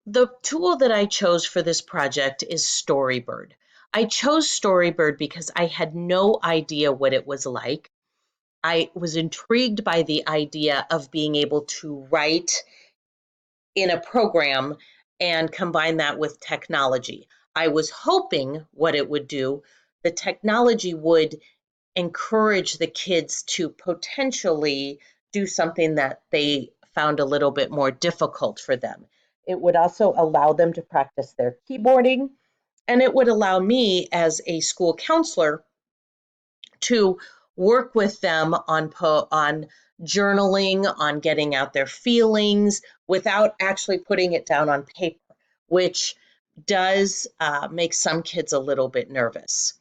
The tool that I chose for this project is Storybird. I chose Storybird because I had no idea what it was like. I was intrigued by the idea of being able to write in a program and combine that with technology. I was hoping what it would do, the technology would encourage the kids to potentially do something that they found a little bit more difficult for them. It would also allow them to practice their keyboarding, and it would allow me as a school counselor to work with them on journaling, on getting out their feelings without actually putting it down on paper, which does make some kids a little bit nervous.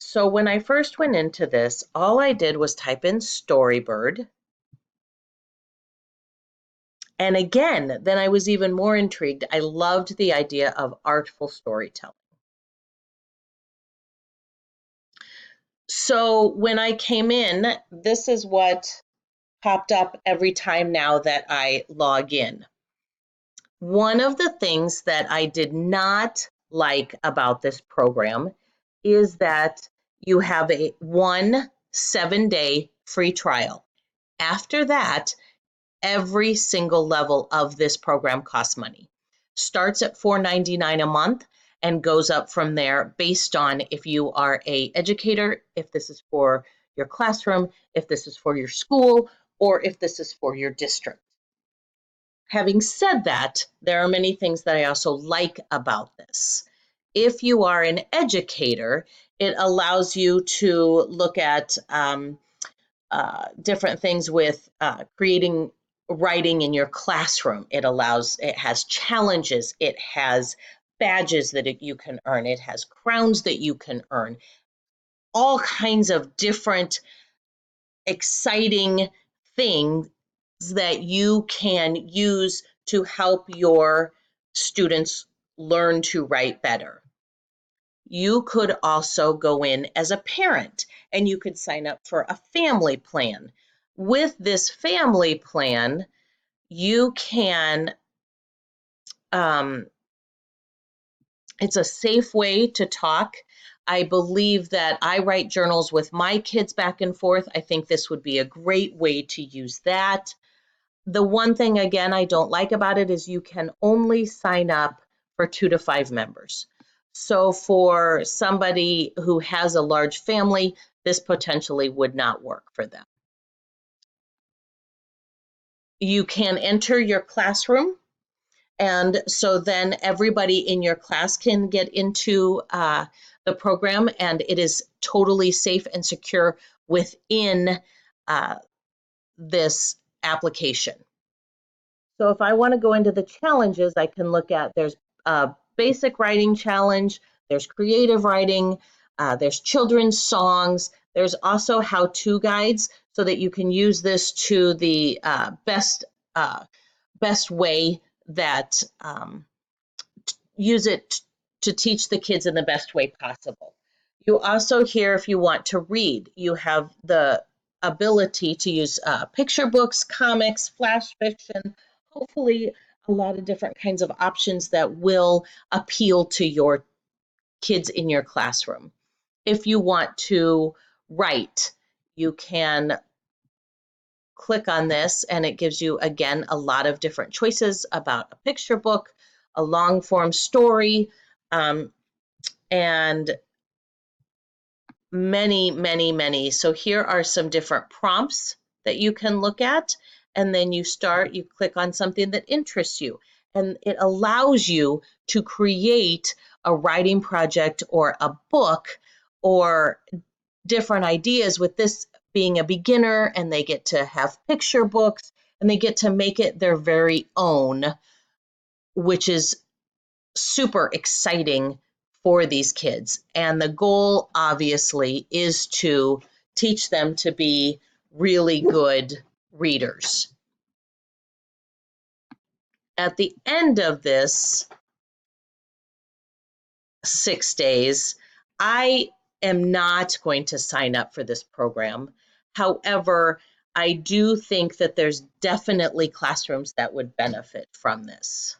So when I first went into this, all I did was type in Storybird. And again, then I was even more intrigued. I loved the idea of artful storytelling. So when I came in, this is what popped up every time now that I log in. One of the things that I did not like about this program is that you have a 7-day free trial. After that, every single level of this program costs money. Starts at $4.99 a month and goes up from there based on if you are an educator, if this is for your classroom, if this is for your school, or if this is for your district. Having said that, there are many things that I also like about this. If you are an educator, it allows you to look at different things with creating writing in your classroom. It has challenges, it has badges that you can earn, it has crowns that you can earn, all kinds of different exciting things that you can use to help your students learn to write better. You could also go in as a parent and you could sign up for a family plan. With this family plan, you can, it's a safe way to talk. I believe that I write journals with my kids back and forth. I think this would be a great way to use that. The one thing, again, I don't like about it is you can only sign up for 2 to 5 members. So for somebody who has a large family, this potentially would not work for them. You can enter your classroom, and so then everybody in your class can get into the program, and it is totally safe and secure within this application. So if I want to go into the challenges, I can look at, there's a basic writing challenge, there's creative writing, there's children's songs, there's also how-to guides so that you can use this to the best way that use it to teach the kids in the best way possible. You also here, if you want to read, you have the ability to use picture books, comics, flash fiction, hopefully a lot of different kinds of options that will appeal to your kids in your classroom. If you want to write, you can click on this and it gives you, again, a lot of different choices about a picture book, a long form story, and many. So here are some different prompts that you can look at, and then you click on something that interests you, and it allows you to create a writing project or a book or different ideas, with this being a beginner, and they get to have picture books and they get to make it their very own, which is super exciting for these kids. And the goal, obviously, is to teach them to be really good readers. At the end of this 6 days, I am not going to sign up for this program. However, I do think that there's definitely classrooms that would benefit from this.